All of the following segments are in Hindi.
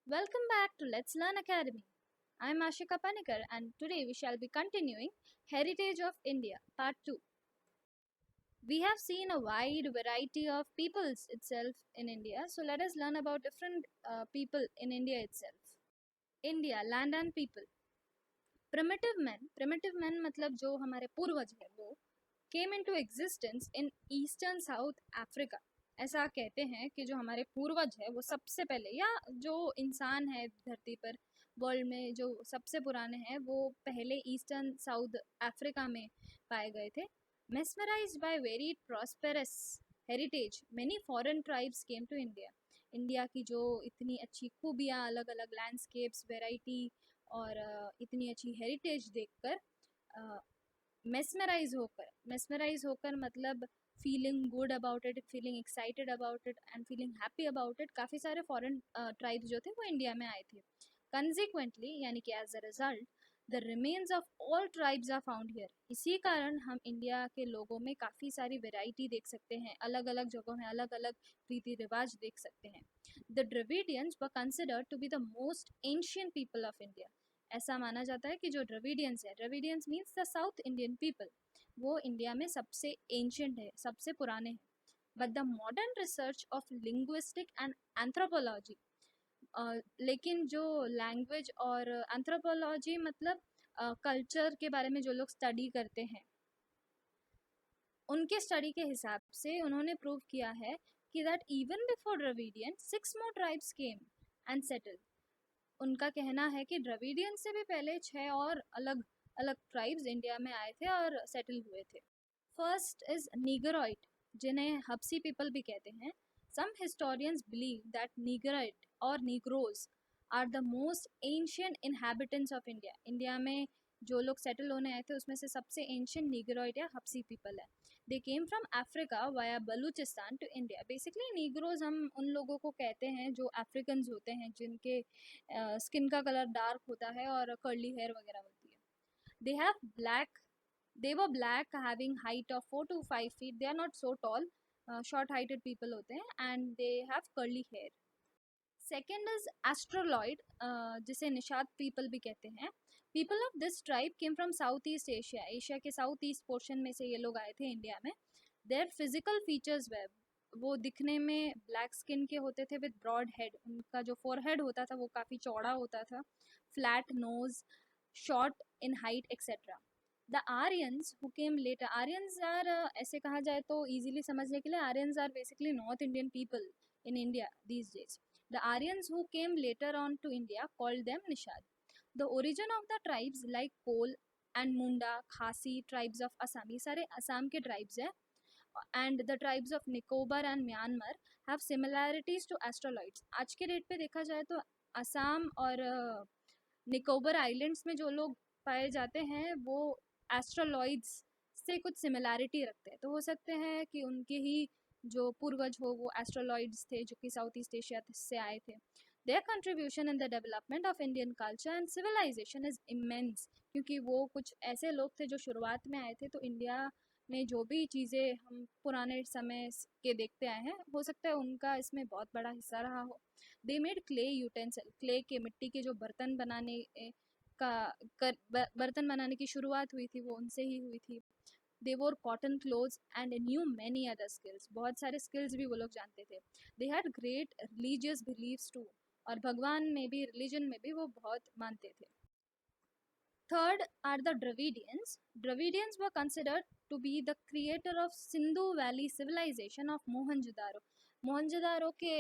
Welcome back to Let's Learn Academy. I'm Ashika Panikar and today we shall be continuing Heritage of India Part 2. We have seen a wide variety of peoples itself in India, so let us learn about different people in India itself. India, land and people. Primitive men मतलब जो हमारे पूर्वज है वो came into existence in eastern South Africa. ऐसा कहते हैं कि जो हमारे पूर्वज है वो सबसे पहले या जो इंसान है धरती पर वर्ल्ड में जो सबसे पुराने हैं वो पहले ईस्टर्न साउथ अफ्रीका में पाए गए थे. Mesmerized by very prosperous heritage, many foreign tribes came to India. India की जो इतनी अच्छी खूबियाँ, अलग अलग लैंडस्केप्स, वेराइटी और इतनी अच्छी हेरिटेज देखकर मेस्मराइज होकर मतलब feeling good about it, feeling excited about it and feeling happy about it. काफ़ी सारे फॉरेन ट्राइब्स जो थे वो इंडिया में आए थे. कंसिक्वेंटली यानी कि as a result the remains of all tribes are found here. इसी कारण हम इंडिया के लोगों में काफ़ी सारी वेराइटी देख सकते हैं, अलग अलग जगहों में अलग अलग रीति रिवाज देख सकते हैं. The Dravidians were considered to be the most ancient people of India. ऐसा माना जाता है कि जो द्रविडियंस है, Dravidians means the South Indian people, वो इंडिया में सबसे एंशियंट है, सबसे पुराने हैं. But the modern research of linguistic and anthropology, लेकिन जो लैंग्वेज और एंथ्रोपोलॉजी मतलब कल्चर के बारे में जो लोग स्टडी करते हैं, उनके स्टडी के हिसाब से उन्होंने प्रूव किया है कि that even before Dravidian 6 more tribes came and settled. उनका कहना है कि द्रविडियन से भी पहले 6 और अलग अलग ट्राइब्स इंडिया में आए थे और सेटल हुए थे. फर्स्ट इज नीगरॉइड, जिन्हें हब्सी पीपल भी कहते हैं. Some historians believe that Negroid और Negroes are the most ancient inhabitants of India. India में जो लोग सेटल होने आए थे उसमें से सबसे एंशियंट नीगरॉइड या हब्सी पीपल है. They came from Africa via Balochistan to India. Basically negroes हम उन लोगों को कहते हैं जो अफ्रीकन होते हैं, जिनके स्किन का कलर डार्क होता है और कर्ली हेयर वगैरह होती है. They have black. They were black, having height of 4 to 5 feet. They are not so tall. Short-heighted people होते हैं and they have curly hair. Second is astroloid, जिसे निषाद people भी कहते हैं. People of this tribe came from Southeast Asia. Asia के साउथ ईस्ट पोर्शन में से ये लोग आए थे इंडिया में. Their physical features were, वो दिखने में ब्लैक स्किन के होते थे विद ब्रॉड हेड. उनका जो फोरहेड होता था वो काफ़ी चौड़ा होता था. Flat nose, short in height etcetera. The Aryans who came later, Aryans are ऐसे कहा जाए तो इजीली समझने के लिए Aryans are basically North Indian people in India these days. The Aryans who came later on to India called them Nishad. The origin of the tribes like Kol and Munda, Khasi tribes of Assam, ये सारे असम के ट्राइब्स हैं. And the tribes of Nicobar and Myanmar have similarities to Australoids. आज के डेट पे देखा जाए तो असम और निकोबार आइलैंड्स में जो लोग पाए जाते हैं वो एस्ट्रोलॉइड्स से कुछ सिमिलैरिटी रखते हैं. तो हो सकते हैं कि उनके ही जो पूर्वज हो वो एस्ट्रोलॉइड्स थे जो कि साउथ ईस्ट एशिया से आए थे. Their contribution in the development of Indian culture and civilization is immense. क्योंकि वो कुछ ऐसे लोग थे जो शुरुआत में आए थे, तो इंडिया में जो भी चीज़ें हम पुराने समय के देखते आए हैं, हो सकता है उनका इसमें बहुत बड़ा हिस्सा रहा हो. They made clay utensil, clay के मिट्टी के जो बर्तन बनाने बर्तन बनाने की शुरुआत हुई थी वो उनसे ही हुई थी. They wore cotton clothes and new many other skills. बहुत सारे स्किल्स भी वो लोग जानते थे. They had great religious believes too, और भगवान में भी, रिलीजन में भी वो बहुत मानते थे. Third are the Dravidians. Dravidians were considered to be the creator of Sindhu Valley civilization of Mohenjo-daro. Mohenjodaro के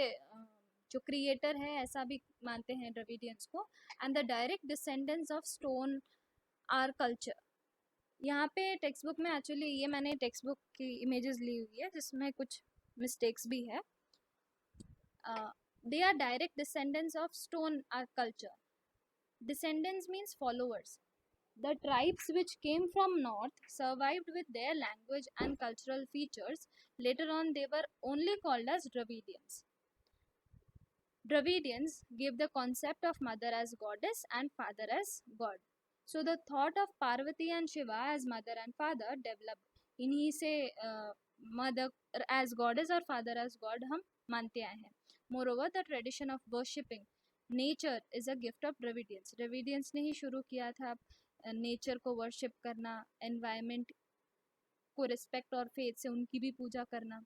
जो क्रिएटर है ऐसा भी मानते हैं द्रविडियंस को. And the direct descendants of stone are culture. यहाँ पे टेक्स्ट बुक में एक्चुअली ये मैंने टेक्स्ट बुक की इमेजेस ली हुई है जिसमें कुछ मिस्टेक्स भी है. They are direct descendants of stone are culture. Descendants means followers. The tribes which came from north survived with their language and cultural features. Later on, they were only called as Dravidians. Dravidians gave the concept of mother as goddess and father as god. So the thought of Parvati and Shiva as mother and father developed. इन्हीं से mother as goddess और father as god हम मानते आए हैं. Moreover, the tradition of worshipping nature is a gift of Dravidians, Dravidians ने ही शुरू किया था नेचर को वर्शिप करना, एनवायरमेंट को रिस्पेक्ट और फेथ से उनकी भी पूजा करना।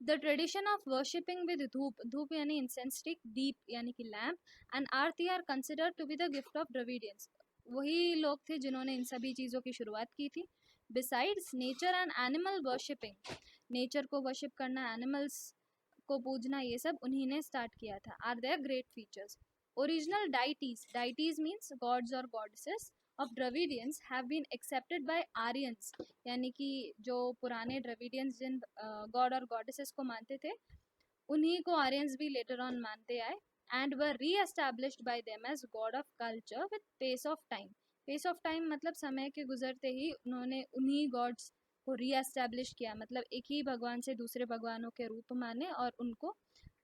The tradition of worshipping with dhoop, धूप यानी इंसेंस स्टिक, दीप यानी कि lamp, and aarti are considered to be the gift of Dravidians, वही लोग थे जिन्होंने इन सभी चीज़ों की शुरुआत की थी। Besides nature and animal worshipping, nature को वर्शिप करना, एनिमल्स को पूजना, ये सब उन्हीं ने स्टार्ट किया था। Are their great features. Original deities, deities means gods और goddesses of Dravidians have been accepted by Aryans, यानी कि जो पुराने द्रविडियंस जिन गॉड और गॉडेसेस को मानते थे उन्हीं को आर्यंस भी लेटर ऑन मानते आए, and were reestablished by them as god of culture with pace of time. Pace of time मतलब समय के गुजरते ही उन्होंने उन्हीं गॉड्स को री एस्टैब्लिश किया, मतलब एक ही भगवान से दूसरे भगवानों के रूप माने और उनको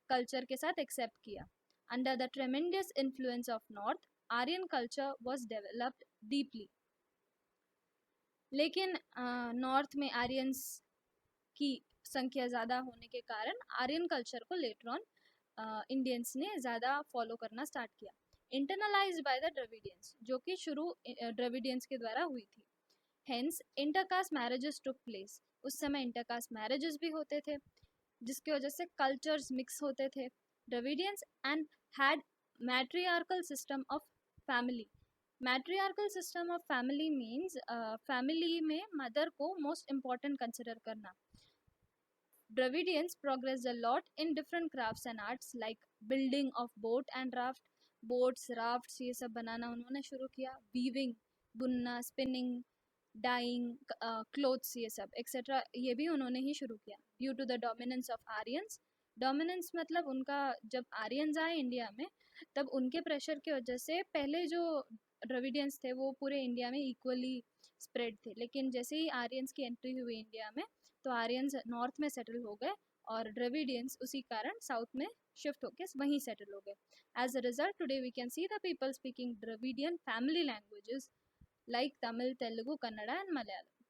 कल्चर के साथ एक्सेप्ट किया। Under the tremendous influence of north, Aryan culture was developed deeply. लेकिन नॉर्थ में आर्यंस की संख्या ज़्यादा होने के कारण आर्यन कल्चर को लेटर ऑन इंडियंस ने ज़्यादा फॉलो करना स्टार्ट किया। इंटरनलाइज्ड बाय द द्रविडियंस, जो कि शुरू द्रविडियंस के द्वारा हुई थी। Hence intercaste marriages took place, उस समय इंटरकास्ट मैरिजेस भी होते थे जिसकी वजह से कल्चर्स मिक्स होते थे। Dravidians and had matriarchal system of family, matriarchal system of family means family में मदर को मोस्ट इम्पॉर्टेंट कंसिडर करना। Dravidians progressed a lot in different crafts and arts like building of boat and raft, boats, rafts ये सब बनाना उन्होंने शुरू किया, weaving बुनना, spinning, dyeing, clothes ये सब एक्सेट्रा ये भी उन्होंने ही शुरू किया। Due to the dominance of Aryans, dominance मतलब उनका जब आर्यंस आए इंडिया में तब उनके प्रेशर की वजह से पहले जो द्रविडियंस थे वो पूरे इंडिया में इक्वली स्प्रेड थे, लेकिन जैसे ही आर्यंस की एंट्री हुई इंडिया में तो आर्यंस नॉर्थ में सेटल हो गए और द्रविडियंस उसी कारण साउथ में शिफ्ट होकर वहीं सेटल हो गए। As a result today we can see the people speaking Dravidian family languages like Tamil, Telugu, Kannada and Malayalam.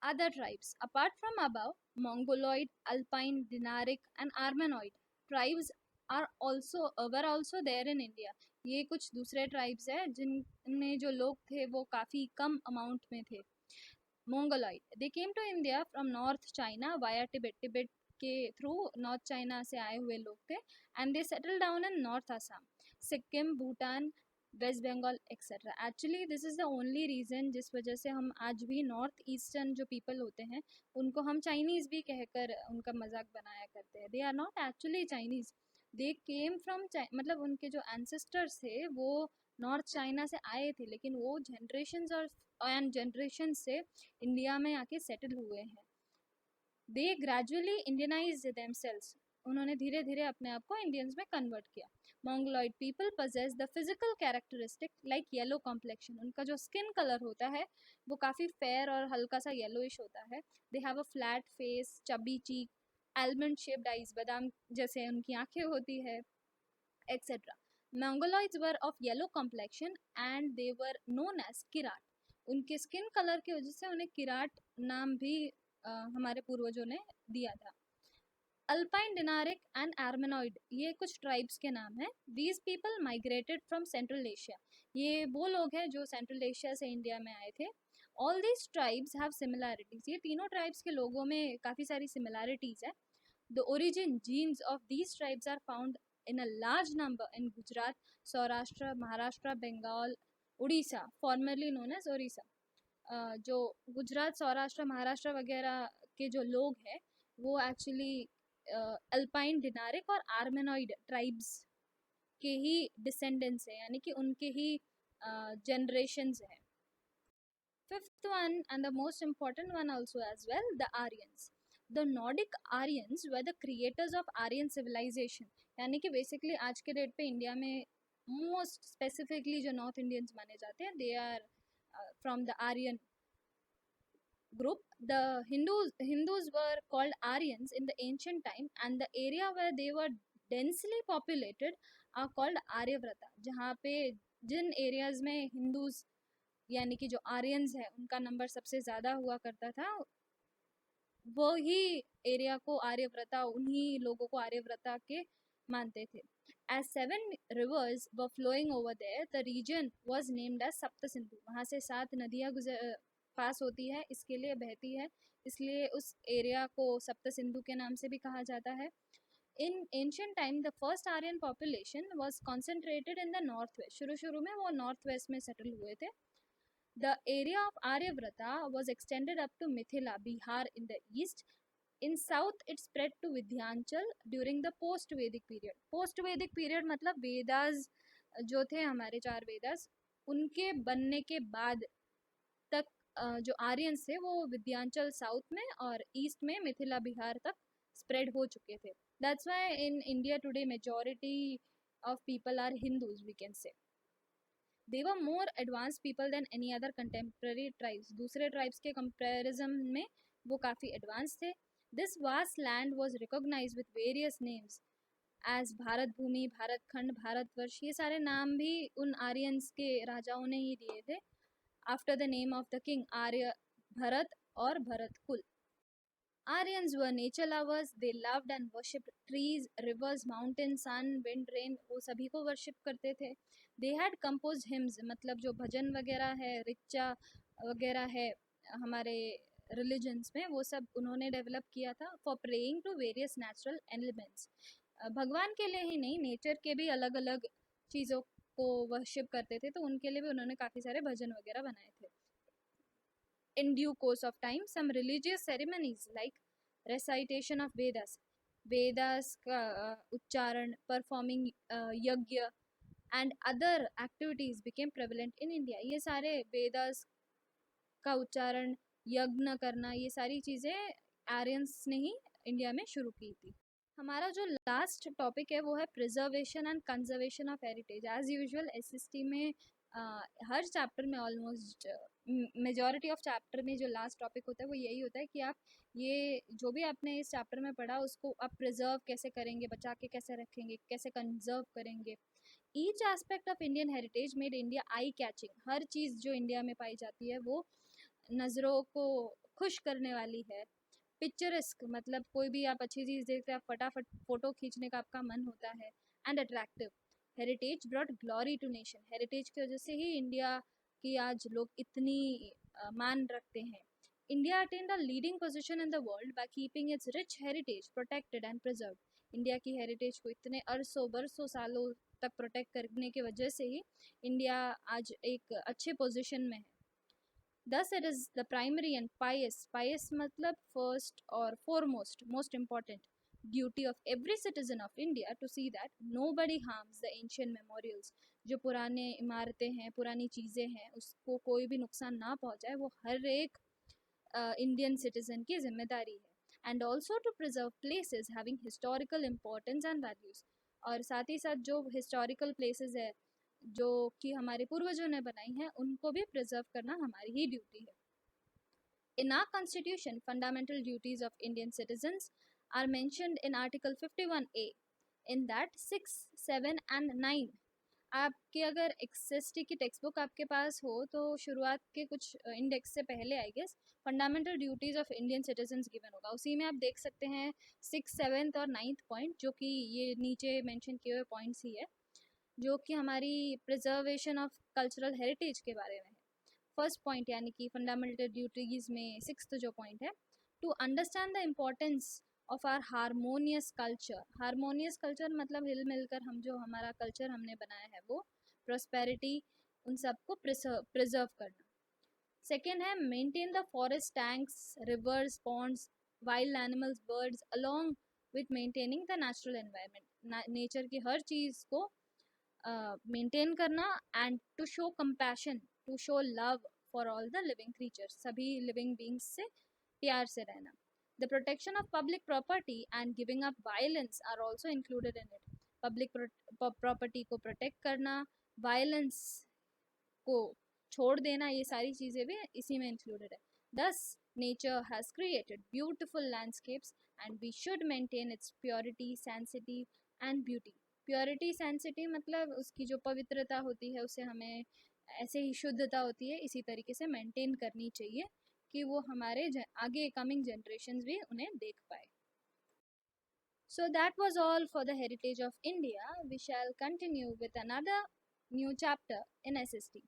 Other tribes apart from above, Mongoloid, Alpine, Dinaric and Armenoid tribes are also were also there in India. ये कुछ दूसरे ट्राइब्स है जिनमें जो लोग थे वो काफ़ी कम अमाउंट में थे। Mongoloid, they came to India from North China via Tibet, Tibet के थ्रू नॉर्थ चाइना से आए हुए लोग थे, and they settle down in north Assam, Sikkim, Bhutan, West Bengal etcetera. Actually this is the only reason जिस वजह से हम आज भी नॉर्थ ईस्टर्न जो पीपल होते हैं उनको हम चाइनीज़ भी कहकर उनका मजाक बनाया करते हैं। They are not actually Chinese, they came from मतलब उनके जो एंसेस्टर्स थे वो नॉर्थ चाइना से आए थे, लेकिन वो जनरेशन्स और एंड जनरेशन से इंडिया में आके सेटल हुए हैं। दे ग्रेजुअली इंडियनाइज देमसेल्व्स, उन्होंने धीरे धीरे अपने आप को इंडियंस में कन्वर्ट किया। Mongoloid people possess the physical characteristic like yellow complexion, उनका जो स्किन कलर होता है वो काफ़ी फेयर और हल्का सा येलोइश होता है। They have a flat face, chubby cheek, almond shaped eyes, बादाम जैसे उनकी आंखें होती है etcetera. Mongoloids were of yellow complexion and they were known as किराट, उनके स्किन कलर की वजह से उन्हें किराट नाम भी हमारे पूर्वजों ने दिया था। अल्पाइन, डिनारिक एंड आर्मेनॉइड ये कुछ ट्राइब्स के नाम हैं। These people migrated from central Asia, ये वो लोग हैं जो सेंट्रल एशिया से इंडिया में आए थे। All these tribes have similarities, ये तीनों ट्राइब्स के लोगों में काफ़ी सारी सिमिलैरिटीज है। The origin genes of these tribes are found in a large number in Gujarat, Saurashtra, Maharashtra, Bengal, Odisha, formerly known as Orissa. जो गुजरात, सौराष्ट्र, महाराष्ट्र वगैरह के जो लोग हैं वो एक्चुअली अल्पाइन, डिनारिक और आर्मेनॉइड ट्राइब्स के ही डिसेंडेंट्स हैं, यानी कि उनके ही जनरेशन्स हैं। Fifth one and the most important one also as well, the Aryans. The Nordic Aryans were the creators of Aryan civilization, यानी कि बेसिकली आज के डेट पे इंडिया में मोस्ट स्पेसिफिकली जो नॉर्थ इंडियंस माने जाते हैं they are from the Aryan group. The Hindus were called Aryans in the ancient time, and the area where they were densely populated are called Aryavrata, जहाँ पे जिन एरियाज में हिंदूज यानी कि जो आर्यंस है उनका नंबर सबसे ज़्यादा हुआ करता था वो ही एरिया को आर्यव्रता, उन्हीं लोगों को आर्यव्रता के मानते थे। As 7 rivers were flowing over there, the region was named as Sapta Sindhu. वहाँ से 7 नदियाँ पास होती है, इसके लिए बहती है, इसलिए उस एरिया को सप्त सिंधु के नाम से भी कहा जाता है. In ancient time, the first Aryan population was concentrated in the northwest. शुरू में वो northwest में settle हुए थे. The area of Aryavrata was extended up to Mithila, Bihar in the east. In south, it spread to Vidyanchal during the post-Vedic period. Post-Vedic period मतलब वेदास जो थे हमारे 4 वेदास, उनके बनने के बाद तक जो आर्यंस थे वो विद्यांचल साउथ में और ईस्ट में मिथिला बिहार तक स्प्रेड हो चुके थे. That's why in India today majority of people are Hindus, we can say. They were more advance people than any other contemporary tribes. दूसरे ट्राइब्स के कंपेरिजन में वो काफ़ी एडवांस थे. This vast land was recognise with various names as Bharat Bhumi, Bharat Khand, Bharatvarsh. ये सारे नाम भी उन आर्यंस के राजाओं ने ही दिए थे after the name of the king Arya Bharat or Bharat Kul. Aryans were nature lovers. They loved and worshipped trees, rivers, mountains, sun, wind, rain. वो सभी को worship करते थे. They had composed hymns, मतलब जो भजन वगैरह है, रिचा वगैरह है हमारे religions में, वो सब उन्होंने develop किया था for praying to various natural elements. भगवान के लिए ही नहीं, नेचर के भी अलग अलग चीज़ों को वर्शिप करते थे, तो उनके लिए भी उन्होंने काफ़ी सारे भजन वगैरह बनाए थे. In due course of time, some religious ceremonies like recitation of Vedas का उच्चारण, performing यज्ञ and other activities became prevalent in India. ये सारे वेदास का उच्चारण, यज्ञ करना, ये सारी चीज़ें आर्यंस ने ही इंडिया में शुरू की थी. हमारा जो लास्ट टॉपिक है वो है preservation and conservation of heritage. As usual SST में हर चैप्टर में ऑलमोस्ट मेजॉरिटी ऑफ चैप्टर में जो लास्ट टॉपिक होता है वो यही होता है कि आप ये जो भी आपने इस चैप्टर में पढ़ा उसको आप प्रिजर्व कैसे करेंगे, बचा के कैसे रखेंगे, कैसे कंजर्व करेंगे. Each aspect of Indian heritage made India eye catching. हर चीज़ जो इंडिया में पाई जाती है वो नज़रों को खुश करने वाली है. पिक्चरस्क मतलब कोई भी आप अच्छी चीज़ देखते हैं आप फटाफट फ़ोटो खींचने का आपका मन होता है. And attractive. Heritage brought glory to nation. Heritage की वजह से ही इंडिया की आज लोग इतनी मान रखते हैं. India attend the leading position in the world by keeping it's rich heritage protected and preserved. India की हेरिटेज को इतने अरसों बरसों सालों तक प्रोटेक्ट करने की वजह से ही इंडिया आज एक अच्छे पोजीशन में है. Thus, it is the primary and pious मतलब first or foremost, most important duty of every citizen of India to see that nobody harms the ancient memorials. जो पुराने इमारतें हैं, पुरानी चीज़ें हैं, उसको कोई भी नुकसान ना पहुंचाए, वो हर एक इंडियन सिटीजन की जिम्मेदारी है. And also to preserve places having historical importance and values. और साथ ही साथ जो हिस्टोरिकल प्लेसेस है जो कि हमारे पूर्वजों ने बनाई हैं उनको भी प्रिजर्व करना हमारी ही ड्यूटी है. In our constitution, fundamental duties of Indian citizens are mentioned in Article 51A. In that 6, 7 and 9 आपके अगर एसएसटी की टेक्स्ट बुक आपके पास हो तो शुरुआत के कुछ इंडेक्स से पहले I guess fundamental duties of Indian citizens given होगा. उसी में आप देख सकते हैं 6, 7 और 9 पॉइंट जो कि ये नीचे मेंशन किए हुए पॉइंट्स ही है जो कि हमारी प्रिजर्वेशन ऑफ कल्चरल हेरिटेज के बारे में है. फर्स्ट पॉइंट यानी कि फंडामेंटल ड्यूटीज़ में 6th जो पॉइंट है, to understand the importance of our harmonious culture. Harmonious culture मतलब हिल मिलकर हम जो हमारा कल्चर हमने बनाया है वो प्रॉस्पेरिटी उन सबको प्रिजर्व करना. सेकेंड है maintain the forest tanks, rivers, ponds, wild animals, birds along with maintaining the natural environment. Nature की हर चीज़ को मेंटेन करना and to show compassion, to show love for all the living creatures. सभी लिविंग बींग्स से प्यार से रहना. The protection of public property and giving up violence are also included in it. Public property को प्रोटेक्ट करना, वायलेंस को छोड़ देना, ये सारी चीज़ें भी इसी में इंक्लूडेड है. Thus, nature has created beautiful landscapes and we should maintain its purity, sanctity and beauty. Purity sanctity मतलब उसकी जो पवित्रता होती है उसे हमें ऐसे ही शुद्धता होती है इसी तरीके से मेंटेन करनी चाहिए कि वो हमारे आगे कमिंग जनरेशन्स भी उन्हें देख पाए. So that was all for the heritage of India. We shall continue with another new chapter in SST.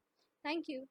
Thank you.